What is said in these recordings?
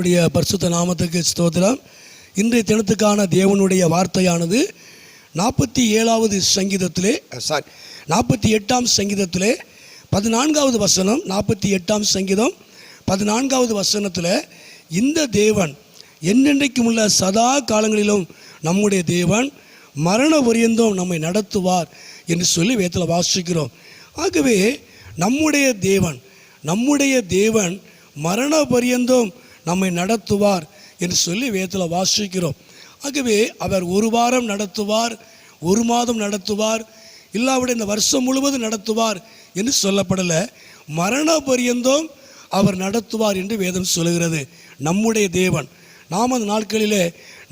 கர்த்தருடைய பரிசுத்த நாமத்துக்கு ஸ்தோத்திரம். இன்றைய தினத்துக்கான தேவனுடைய வார்த்தையானது 47வது சங்கீதத்திலே 48ஆம் சங்கீதத்திலே 14வது வசனம். 48ஆம் சங்கீதம் 14வது வசனத்தில், இந்த தேவன் என்னென்றைக்கும் உள்ள சதா காலங்களிலும் நம்முடைய தேவன் மரண பரியந்தம் நம்மை நடத்துவார் என்று சொல்லி வேதத்தில் வாசிக்கிறோம். ஆகவே நம்முடைய தேவன் மரண பரியந்தம் நம்மை நடத்துவார் என்று சொல்லி வேதத்தில் வாசிக்கிறோம். ஆகவே அவர் ஒரு வாரம் நடத்துவார், ஒரு மாதம் நடத்துவார், இல்லாவிட இந்த வருஷம் முழுவதும் நடத்துவார் என்று சொல்லப்படலை. மரண பரியந்தம் அவர் நடத்துவார் என்று வேதம் சொல்லுகிறது. நம்முடைய தேவன், நாம் அந்த நாட்களிலே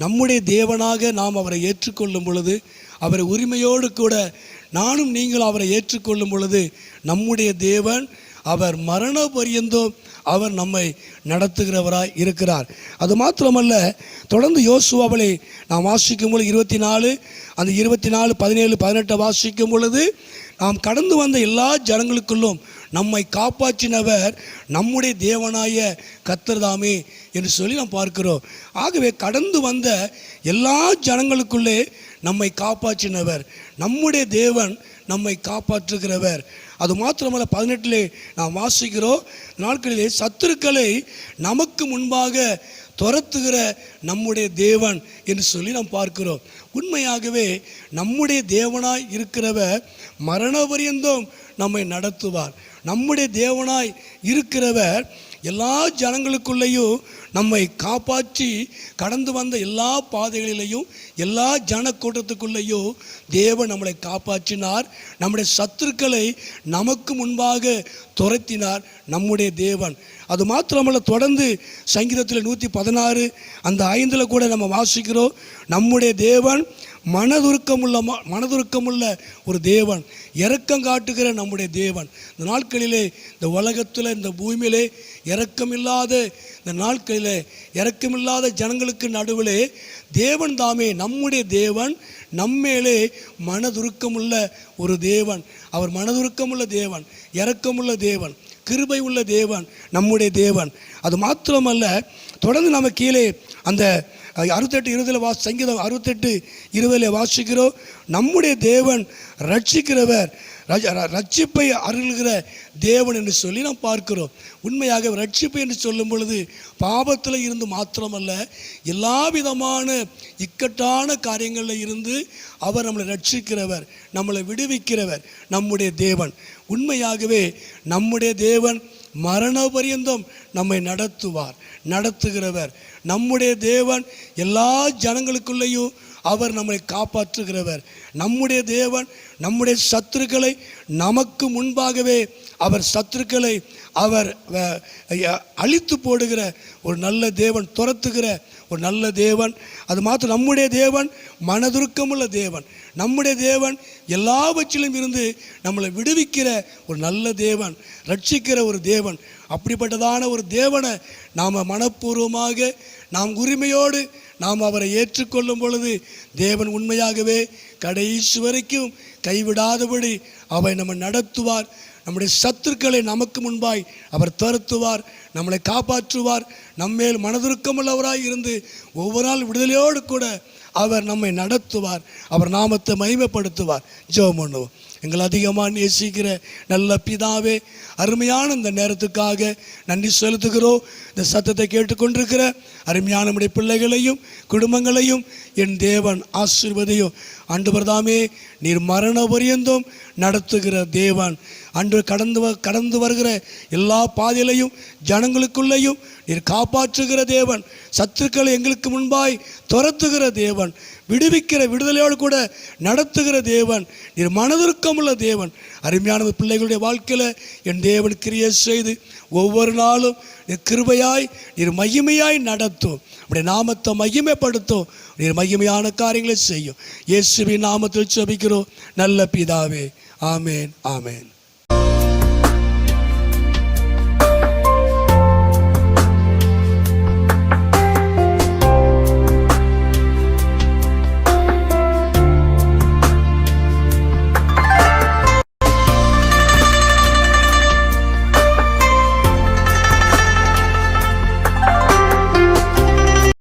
நம்முடைய தேவனாக நாம் அவரை ஏற்றுக்கொள்ளும் பொழுது, அவரை உரிமையோடு கூட நானும் நீங்கள் அவரை ஏற்றுக்கொள்ளும் பொழுது, நம்முடைய தேவன் அவர் மரண பரியந்தம் அவர் நம்மை நடத்துகிறவராய் இருக்கிறார். அது மாத்திரமல்ல, தொடர்ந்து யோசுவாவிலே நாம் வாசிக்கும் பொழுது 24 அந்த 24, 17, 18 வாசிக்கும் பொழுது, நாம் கடந்து வந்த எல்லா ஜனங்களுக்குள்ளும் நம்மை காப்பாற்றினவர் நம்முடைய தேவனாய கர்த்தர்தாமே என்று சொல்லி நாம் பார்க்கிறோம். ஆகவே கடந்து வந்த எல்லா ஜனங்களுக்குள்ளே நம்மை காப்பாற்றினவர் நம்முடைய தேவன், நம்மை காப்பாற்றுகிறவர். அது மாத்திரமல்ல, 18 நாம் வாசிக்கிறோம், நாட்களிலே சத்துருக்களை நமக்கு முன்பாக துரத்துகிற நம்முடைய தேவன் என்று சொல்லி நாம் பார்க்கிறோம். உண்மையாகவே நம்முடைய தேவனாய் இருக்கிறவர் மரண பரியந்தம் நம்மை நடத்துவார். நம்முடைய தேவனாய் இருக்கிறவர் எல்லா ஜனங்களுக்குள்ளேயும் நம்மை காப்பாற்றி கடந்து வந்த எல்லா பாதைகளிலையும் எல்லா ஜனக்கூட்டத்துக்குள்ளேயும் தேவன் நம்மளை காப்பாற்றினார். நம்முடைய சத்துருக்களை நமக்கு முன்பாக துரத்தினார் நம்முடைய தேவன். அது மாத்திரமல்ல, தொடர்ந்து சங்கீதத்தில் 116 அந்த 5 கூட நம்ம வாசிக்கிறோம், நம்முடைய தேவன் மனதுருக்கமுள்ள ஒரு தேவன், இரக்கம் காட்டுகிற நம்முடைய தேவன். இந்த நாட்களிலே இந்த உலகத்தில் இந்த பூமியிலே இரக்கமில்லாத இந்த நாட்களிலே இரக்கமில்லாத ஜனங்களுக்கு நடுவிலே தேவன் தாமே, நம்முடைய தேவன் நம்மேலே மனதுருக்கமுள்ள ஒரு தேவன். அவர் மனதுருக்கமுள்ள தேவன், இரக்கமுள்ள தேவன், கிருபை உள்ள தேவன் நம்முடைய தேவன். அது மாத்திரமல்ல, தொடர்ந்து நம்ம கீழே அந்த 68:20 சங்கீதம் 68:20 வாசிக்கிறோம், நம்முடைய தேவன் ரட்சிக்கிறவர், ரட்சிப்பை அருள்கிற தேவன் என்று சொல்லி நாம் பார்க்கிறோம். உண்மையாக ரட்சிப்பு என்று சொல்லும் பொழுது பாவத்தில் இருந்து மாத்திரமல்ல, எல்லா விதமான இக்கட்டான காரியங்களில் இருந்து அவர் நம்மளை ரட்சிக்கிறவர், நம்மளை விடுவிக்கிறவர் நம்முடைய தேவன். உண்மையாகவே நம்முடைய தேவன் மரண பரியந்தம் நம்மை நடத்துகிறவர். நம்முடைய தேவன் எல்லா ஜனங்களுக்குள்ளேயும் அவர் நம்மை காப்பாற்றுகிறவர். நம்முடைய தேவன் நம்முடைய சத்துருக்களை நமக்கு முன்பாகவே அவர் சத்துருக்களை அவர் அழித்து போடுகிற ஒரு நல்ல தேவன், துரத்துகிற ஒரு நல்ல தேவன். அது மாத்திரம் நம்முடைய தேவன் மனதுருக்கமுள்ள தேவன். நம்முடைய தேவன் எல்லாவற்றிலும் இருந்து நம்மளை விடுவிக்கிற ஒரு நல்ல தேவன், ரட்சிக்கிற ஒரு தேவன். அப்படிப்பட்டதான ஒரு தேவனை நாம் மனப்பூர்வமாக நாம் உரிமையோடு நாம் அவரை ஏற்றுக்கொள்ளும் பொழுது தேவன் உண்மையாகவே கடைசி வரைக்கும் கைவிடாதபடி அவை நம்ம நடத்துவார். நம்முடைய சத்துருக்களை நமக்கு முன்பாய் அவர் துரத்துவார், நம்மளை காப்பாற்றுவார். நம்மேல் மனதுருக்கமுள்ளவராய் இருந்து ஒவ்வொரு நாள் விடுதலையோடு கூட அவர் நம்மை நடத்துவார், அவர் நாமத்தை மகிமைப்படுத்துவார். ஜெபம் பண்ணுவோம். எங்களை அதிகமாக நேசிக்கிற நல்ல பிதாவே, அருமையான இந்த நேரத்துக்காக நன்றி செலுத்துகிறோம். இந்த சத்தத்தை கேட்டுக்கொண்டிருக்கிற அருமையான நம்முடைய பிள்ளைகளையும் குடும்பங்களையும் என் தேவன் ஆசீர்வதியும். ஆண்டவர் தாமே, நீர் மரண பரியந்தம் நடத்துகிற தேவன். அன்று கடந்து வருகிற எல்லா பாதையிலையும் ஜனங்களுக்குள்ளேயும் நீர் காப்பாற்றுகிற தேவன், சத்துருக்களை எங்களுக்கு முன்பாய் துரத்துகிற தேவன், விடுவிக்கிற விடுதலையோடு கூட நடத்துகிற தேவன், நீர் மனதுருக்கமுள்ள தேவன். அருமையான பிள்ளைகளுடைய வாழ்க்கையில் என் தேவன் கிரியை செய்து ஒவ்வொரு நாளும் நீர் கிருபையாய் நீர் மகிமையாய் நடத்தும், உடைய நாமத்தை மகிமைப்படுத்தும், நீர் மகிமையான காரியங்களை செய்யும். இயேசுவின் நாமத்தில் ஜெபிக்கிறோம் நல்ல பிதாவே. ஆமேன், ஆமேன்.